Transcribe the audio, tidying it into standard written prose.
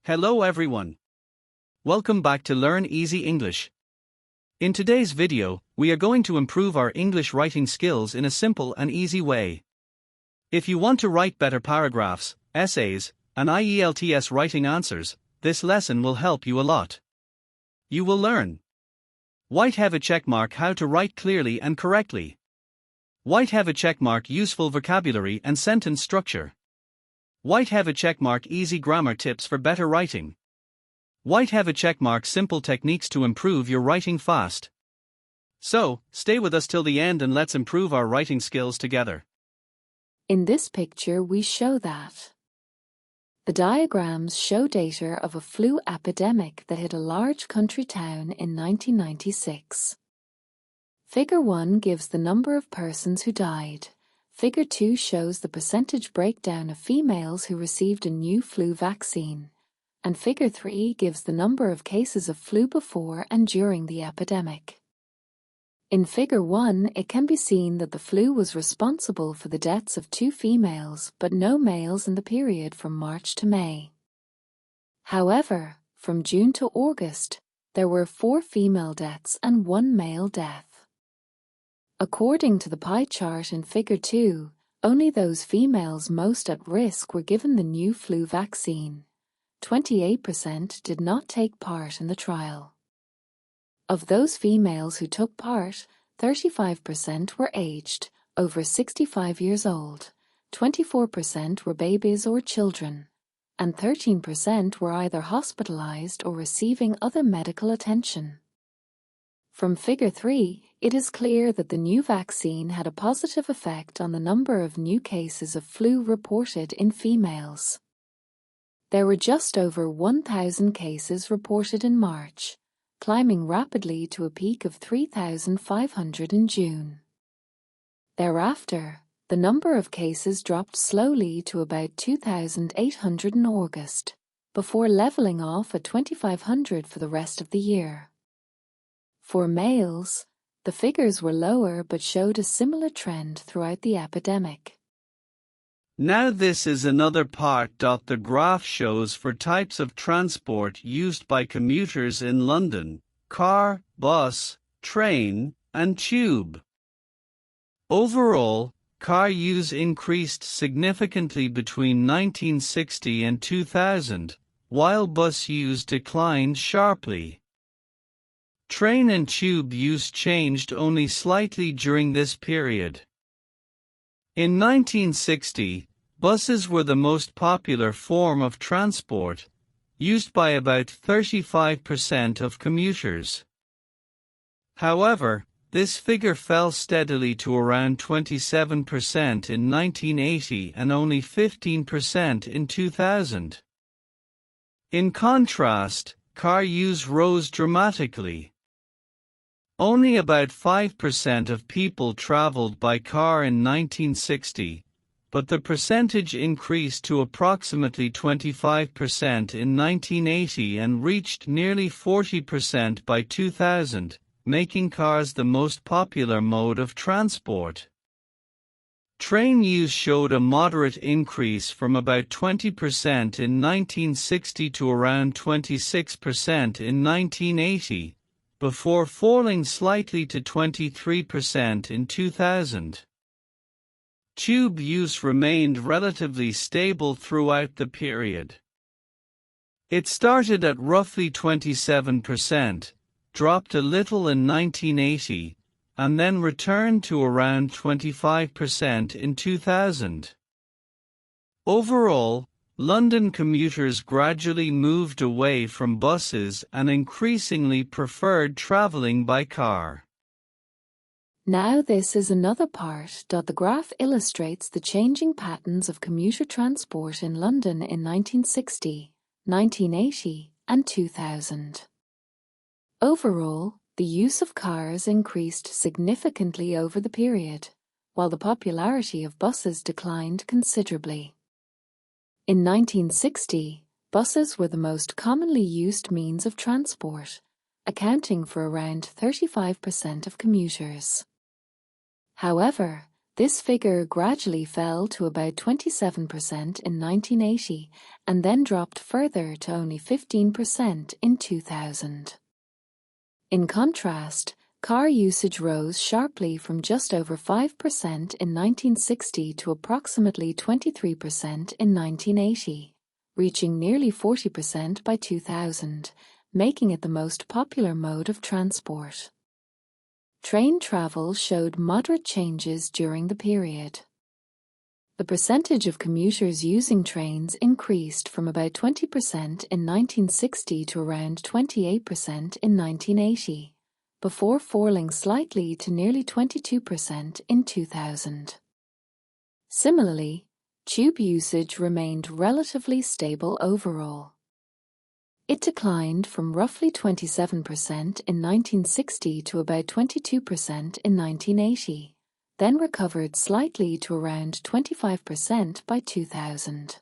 Hello everyone. Welcome back to Learn Easy English. In today's video, we are going to improve our English writing skills in a simple and easy way. If you want to write better paragraphs, essays, and IELTS writing answers, this lesson will help you a lot. You will learn: White have a checkmark how to write clearly and correctly. White have a checkmark useful vocabulary and sentence structure. White have a checkmark easy grammar tips for better writing. White have a checkmark simple techniques to improve your writing fast. So, stay with us till the end and let's improve our writing skills together. In this picture we show that the diagrams show data of a flu epidemic that hit a large country town in 1996. Figure 1 gives the number of persons who died. Figure 2 shows the percentage breakdown of females who received a new flu vaccine. And Figure 3 gives the number of cases of flu before and during the epidemic. In Figure 1, it can be seen that the flu was responsible for the deaths of 2 females but no males in the period from March to May. However, from June to August, there were 4 female deaths and 1 male death. According to the pie chart in Figure 2, only those females most at risk were given the new flu vaccine. 28% did not take part in the trial. Of those females who took part, 35% were aged over 65 years old, 24% were babies or children, and 13% were either hospitalized or receiving other medical attention. From Figure 3, it is clear that the new vaccine had a positive effect on the number of new cases of flu reported in females. There were just over 1,000 cases reported in March, climbing rapidly to a peak of 3,500 in June. Thereafter, the number of cases dropped slowly to about 2,800 in August, before leveling off at 2,500 for the rest of the year. For males, the figures were lower but showed a similar trend throughout the epidemic. Now this is another part the graph shows for types of transport used by commuters in London: car, bus, train, and tube. Overall, car use increased significantly between 1960 and 2000, while bus use declined sharply. Train and tube use changed only slightly during this period. In 1960, buses were the most popular form of transport, used by about 35% of commuters. However, this figure fell steadily to around 27% in 1980 and only 15% in 2000. In contrast, car use rose dramatically. Only about 5% of people traveled by car in 1960, but the percentage increased to approximately 25% in 1980 and reached nearly 40% by 2000, making cars the most popular mode of transport. Train use showed a moderate increase from about 20% in 1960 to around 26% in 1980. Before falling slightly to 23% in 2000. Tube use remained relatively stable throughout the period. It started at roughly 27%, dropped a little in 1980, and then returned to around 25% in 2000. Overall, London commuters gradually moved away from buses and increasingly preferred travelling by car. Now this is another part. The graph illustrates the changing patterns of commuter transport in London in 1960, 1980, and 2000. Overall, the use of cars increased significantly over the period, while the popularity of buses declined considerably. In 1960, buses were the most commonly used means of transport, accounting for around 35% of commuters. However, This figure gradually fell to about 27% in 1980 and then dropped further to only 15% in 2000. In contrast, car usage rose sharply from just over 5% in 1960 to approximately 23% in 1980, reaching nearly 40% by 2000, making it the most popular mode of transport. Train travel showed moderate changes during the period. The percentage of commuters using trains increased from about 20% in 1960 to around 28% in 1980, before falling slightly to nearly 22% in 2000. Similarly, tube usage remained relatively stable overall. It declined from roughly 27% in 1960 to about 22% in 1980, then recovered slightly to around 25% by 2000.